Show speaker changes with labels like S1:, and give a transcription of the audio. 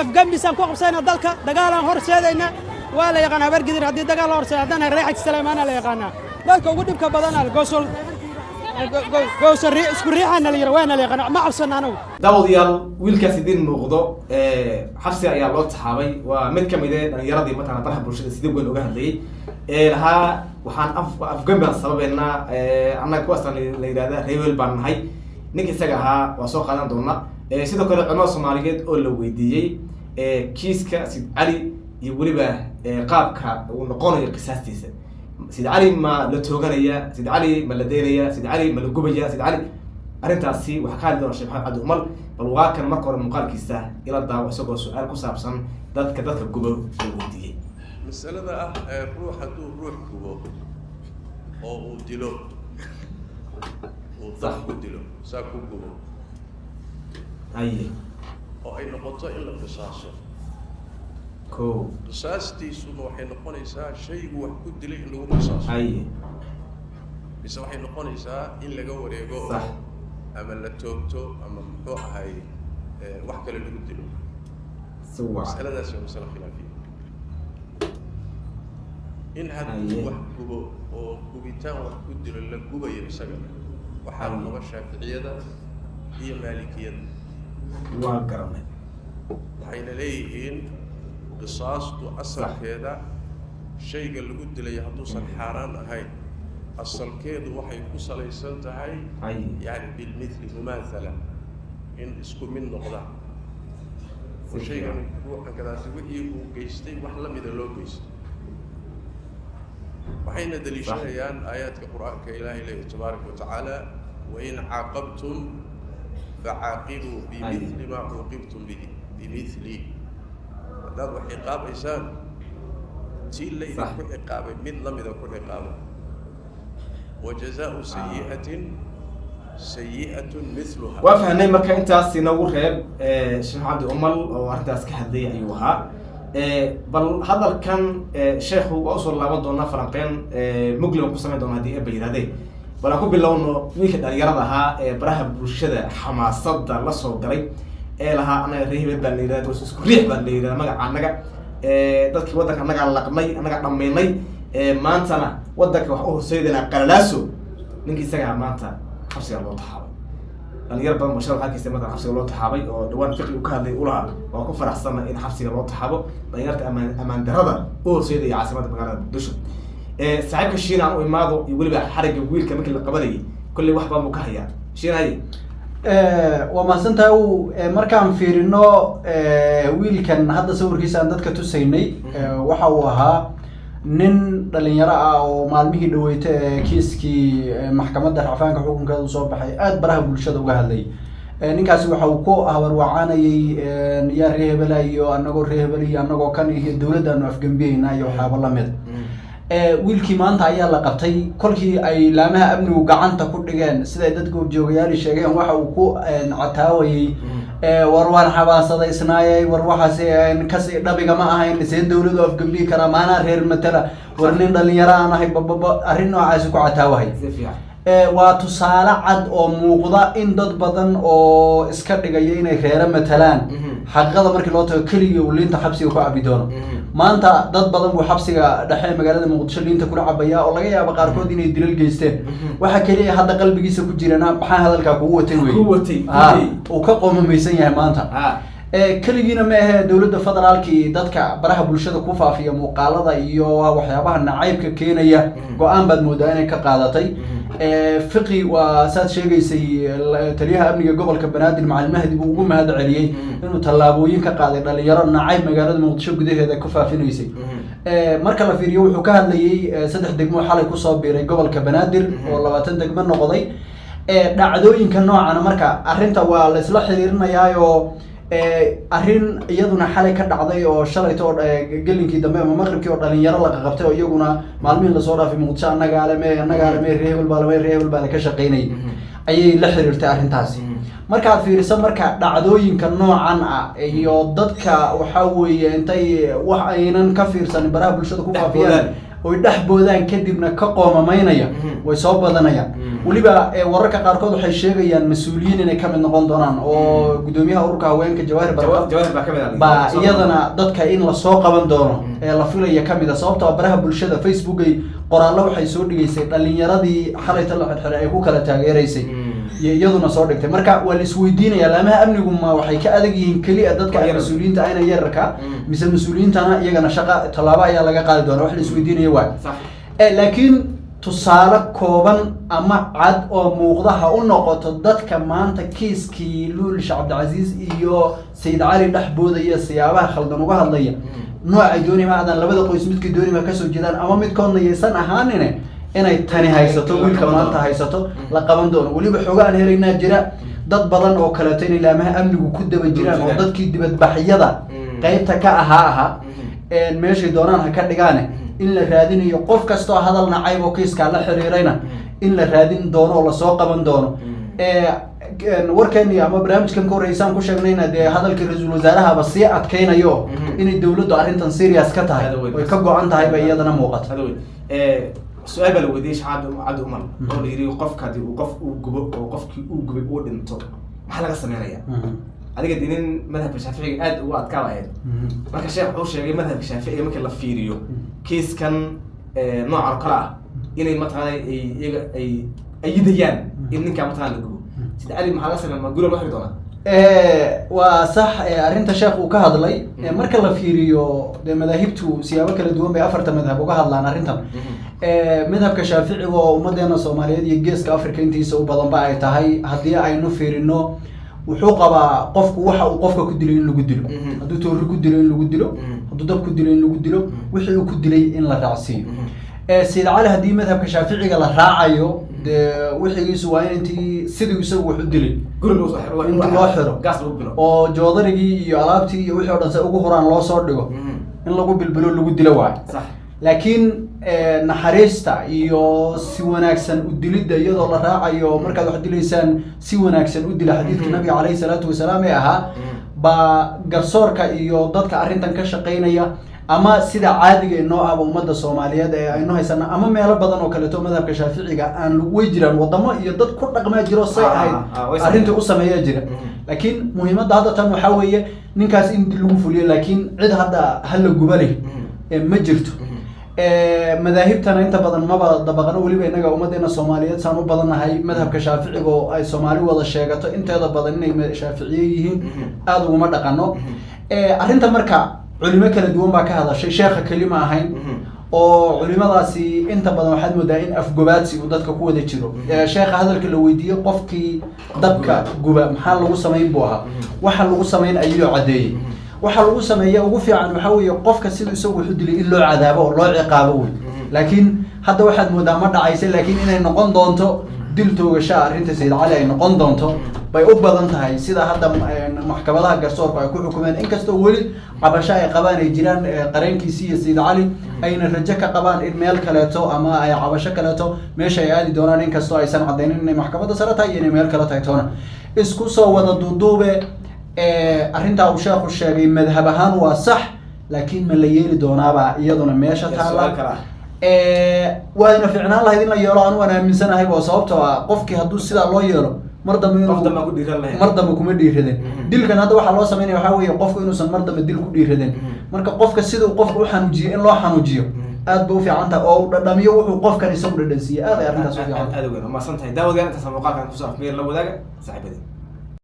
S1: أفغان بيسان كوخ سينا دالك دقالا هور سيدينا ولا يقانا برقدر هدي دقالا هور سيدنا ريحة سليمان لا يقانا دالك وقدم كبدانا القوصل قوصل اسكو ريحنا اللي يروينا اللي يقانا ما عبسنا أنا
S2: داوديال ويلكا سيدين نوقضو حفصي ayaa loo taxaabay waa mid kamid ah yaradii matana baraha bulshada sidii weyn uga hadlayay laha waxaan afgan baan sababeynaa annaga ku aslan la yiraahdaa reewel baan nahay ninka isaga ahaa waa soo qaadan doona sidoo kale culimada Soomaaliyeed oo la weydiiyay kiiska Sid Ali iyo waliba qaabka uu noqonayo qisaastiisa Sid Ali ma la tooganaya Sid Ali ma la deynaya Sid Ali ma la gubaya Sid Ali arintaasi waxa ka hadlay Sheekh Maxamed Cabdi Umar bal waa kan marka hore muuqaalkiisa ila daawo isagoo su'aal ku saabsan dadka gubo oo weydiiyay
S3: mas'alada ruux haduu ruux gubo oo uu dilo oo sax ku dilo sax ku gubo oo ay noqoto in la qisaaso qisaastiisu waxay noqonaysaa shaygu wax ku dilay in lagu qisaaso bisa waxay noqonaysaa in laga wareego ama la toogto ama muxuu ahay wax kale lagu dilo mas'aladaas waa mas'alo khilaafiya in hadduu wax gubo oo gubitaan wax ku dilo la gubayo isaga waxaa la qaba shaaficiyada iyo maalikiyada
S2: waa garanay
S3: waxayna leeyihiin qisaastu asalkeeda shayga lagu dilay hadduusan xaaraan ahayn asalkeedu waxay ku salaysan tahay yani bilmithli mumaathala in isku mid noqda shaygan ruuxan kadaasi wixii uu geystay wax la mida loo geystay waxayna daliishanayaan aayaadka qur-aanka ilaahay leeyahay tabaaraka wa tacaala wain caaqabtum facaaqibuu bimithli maa cuuqibtum bihi bimithli haddaad wax ciqaabaysaan tii laydinku ciqaabay mid la mida ku ciqaaba وجزاء سيئة مثلها.
S2: وفهمنا مركا أنت سينور راب شيخ عبد الأمل أو أرداس كهذي أيوها بل هذا كان شيخ وأصل الله ودونا فرنقين مقلم قسمة دونا دي بيرادي بل أقول بالله إنه ويك يردها براه برشة حماسة الله صدري لها أنا رهيب بالنيرات وسكريح بالنيرات ما عنك تذكر ودك أنا على لقمي أنا على ميني maantana wadanka wax u horseedina qalalaaso ninkii isaga maanta xabsiga loo taxaabay dhalinyar badan bulshada halkiisa maanta xabsiga loo taxaabay oo dhawaan fiqi ka hadlay ulaha waa ku faraxsan in xabsiga loo taxaabo dhalinyarta amaan darada u horseedaya caasimada magaalada Muqdisho saaxiibka Shiina aan u imaado iyo waliba xariga wiilka markii la qabanayay kulli wax baan ka hayaa Shiinay
S4: وما سنتو مركان فيرنو wiilkan hadda sawirkiisa aan dadka tusaynay waxa uu ahaa nin dhalinyaro ah oo maalmihii dhaweeyay kiiskii maxkamadda rafcaanka xukunkeedu soo baxay aad baraha bulshada uga hadlay ninkaasi waxa uu ku hawarwacanayay yaa reebel iyo anagoo reebel iyo anagoo kan iyo dawladda afgambiyayna iyo waxyaabo la mid wiilkii maanta ayaa la qabtay kolkii ay laamaha amnigu gacanta ku dhigeen sida dad goob joogayaal sheegeen waxa uu ku cataawayay warwaan xabaasada isnaayay war waxaas kasi dhabiga ma ahayn seen dawladdu afgambi kara maana reer matala war nin dhalinyaro aan ahay bababa arrin noocaas ku cataawahay waa tusaale cad oo muuqda in dad badan oo iska dhigaya inay reer matalaan xaqada markii loo tago kaliya uu liinta xabsiga ku cabi doono maanta dad badan buu xabsiga dhexe magaalada Muqdisho liinta ku cabaya oo laga yaabo qaarkood inay dilal geysteen waxa kaliya hadda qalbigiisa ku jirana maxaa hadalka kugu watay oo ka qoomaysan yahay maanta kaligiina ma aha dawladda federaalkii dadka baraha bulshada ku faafiya muuqaalada iyo waxyaabaha nacaybka keenaya go'aan baad moodaa inay ka qaadatay fiqi waa saad sheegaysay taliyaha amniga gobolka Banaadir Macalin Mahdi buu ugu mahad celiyay inuu tallaabooyin ka qaaday dhalinyaro nacayb magaalada Muqdisho gudaheeda ku faafinaysay marka la fiiriyo wuxuu ka hadlayay 3 degmo xalay ku soo biiray gobolka Banaadir oo 20 degmo noqday dhacdooyinka noocan marka arrinta waa la isla xiriirinayaa arrin iyaduna xalay ka dhacday oo shalayto oo gelinkii dambe ama maqribkii oo dhalinyaro la qabtay oo iyaguna maalmihin la soo dhaafay Muqdisho anaga alame reebel baa ka shaqeynay ayay la xiriirtay arrintaasi marka fiiriso marka dhacdooyinka noocan ah iyo dadka waxa weeye intay wax aynan ka fiirsan baraha bulshada ku faafiyaan oo dhaxboodaan kadibna ka qoomamaynaya way soo badanayaan waliba wararka qaarkood waxay sheegayaan mas'uuliyiin inay ka mid noqon doonaan oo gudoomiyaha ururka haweenka Jawaahir Barqad ba iyadana dadka in la soo qaban doono la filaya kamid ah sababtoo ah baraha bulshada Facebook ay qoraallo waxay soo dhigaysay dhalinyaradii xalayta la xidhay ay ku kala taageeraysay iyaduna soo dhigtay marka waa la isweydiinaya laamaha amnigu ma waxay ka adag yihiin kaliya dadka mas'uuliyiinta ayna yararka mise mas'uuliyiintana iyagana shaqa talaabo ayaa laga qaadi doonaa wax la isweydiinaya waa laakiin tusaale kooban ama cad oo muuqdaha u noqoto dadka maanta kiiskii Luul Cabdicasiis iyo Sayid Cali dhaxbooda iyo siyaabaha khaldan uga hadlaya nooca dooni ma adan labada qoys midkii dooni ma ka soo jeedaan ama midkoodna yeesan ahaanine inay tani haysato wiilka maanta haysato la qaban doono waliba xogaan helaynaa jira dad badan oo kala tayn ilaamaha amnigu ku daba jiraan oo dadkii dibadbaxyada qaybta ka ahaa meeshay doonaan ha ka dhigaan in la raadinayo qof kasto hadal nacayb oo kiiska la xiriirayna in la raadin doono oo la soo qaban doono warkeeni ama barnaamijkan ka horeysaan ku sheegnayna dee hadalkii ra'iisul wasaaraha ba sii adkaynayo inay dawladdu arrintan serious ka tahay way ka go'an tahay ba iyadana muuqata
S2: سؤال بل وديش عاد أمر قول يري وقف كذي وقف وقف وقف ودنتو محل قصة ميريا هذيك الدين مذهب الشافعي قاد وقت كواعد ما كان شيء حوش يعني مذهب الشافعي ما كان لفيريو كيس كان نوع القراءة إني مثلا أي ديان إني كان مثلا نقول تدعي محل قصة لما نقول الواحد دونا
S4: وصح أرنت شيخ وكهذا لي مركز لفيريو مذاهبته سيابا كلا دوام بأفرت مذهب وكهذا لنا أرنتم مذهب كشافعي ومدينة الصومالية يجلس كأفريقيا أنتي سو بدن بقى تهاي هدي عينو فيرينو وحوقة قفك وحا وقفك كدلين اللي قدلو هدو توري كدلين اللي قدلو هدو دب كدلين اللي قدلو وحيو كدلين إن لا رعسي سيد علي هدي مذهب كشافعي قال راعيو وحي يسوين أنتي سيدو يسوي حدلي
S2: قولوا
S4: إنت الله حرام
S2: قاس ربنا
S4: أو جوادري يعلابتي وحي ورد سأقول هران الله صادقه إن لقوا بالبلو اللي قد لواعي
S2: صح
S4: لكن نحرستا يو سواناكسن ودليد يد الله راعي يو مركز واحد ليسان سواناكسن ودل حديث النبي عليه الصلاة والسلام ياها با قرصورك يو ضدك أرنتن كشقينيا أما سيدا عادي إنه أبو مدة الصومالية ده إنه هيسنا أما ما يلا بدن وكلته مذهب كشافعي أن ويجرا وضما يضد كل رقم يجرا الصيحة أرنت قصة ما يجرا لكن مهمة هذا تم حوية نكاس إن دلوفولي لكن عد هذا هل جبالي مجرته مذاهبتنا أنت بدن ما بدبغنا ولي بينك ومدينة الصومالية سامو بدن هاي مذهب كشافعي أو أي صومالي ولا الشيعة أنت هذا بدن شافعيين هذا وما دقناه أرنت مركع علماء كلا دوام بقى هذا شيء شيخ كلمة هين أو علماء راسي أنت بدنا واحد مدائن أفجوباتي وضدك قوة تشيرو شيخ هذا الكلويدي قفكي ضدك جوب محل قصة ما يبوها وحل قصة ما ينأيله عادي وحل قصة ما يوقف عن محاوي قفك سيد يسوي حد لي إلا عذابه والله عقابه لكن هذا واحد مدامر عايز لكن إن نقون دونتو دلتو شعر أنت سيد علي نقون دونتو bay u badan tahay sida hadda maxkamadaha garsoorka ay ku xukumeen in kasta wali cabasho ay qabaan ay jiraan qareenkiisii iyo Sayid Cali ayna rajo ka qabaan in meel kaleeto ama ay cabasho kaleeto meesha ay aadi doonaan in kasta aysan cadeynin in maxkamadda sare tahay in meel kale tahay toona isku soo wada duuduube arrinta uu sheekhu sheegay madhab ahaan waa sax laakiin ma la yeeli doonaaba iyaduna meesha taala waana fiicnaan lahayd in la yeelo aan waan aaminsanahay oo sababtoo ah qofkii hadduu sida loo yeelo mardama kuma dhiiradeen dilkan hadda waxa loo sameeyaa waxa weeye qofku inuusan mardama dil ku dhiiradeen marka qofka sida uu qofku u xanuujiyo in loo xanuujiyo aad buu fiican tahay oo dhadhamiyo wuxuu qofkan isagu dhadhansiiyay aad ay arrintaas u fiican
S2: aad weyn ma santahay daawada inta muuqaalkan ku soo afmeer la wadaaga saaxiibadii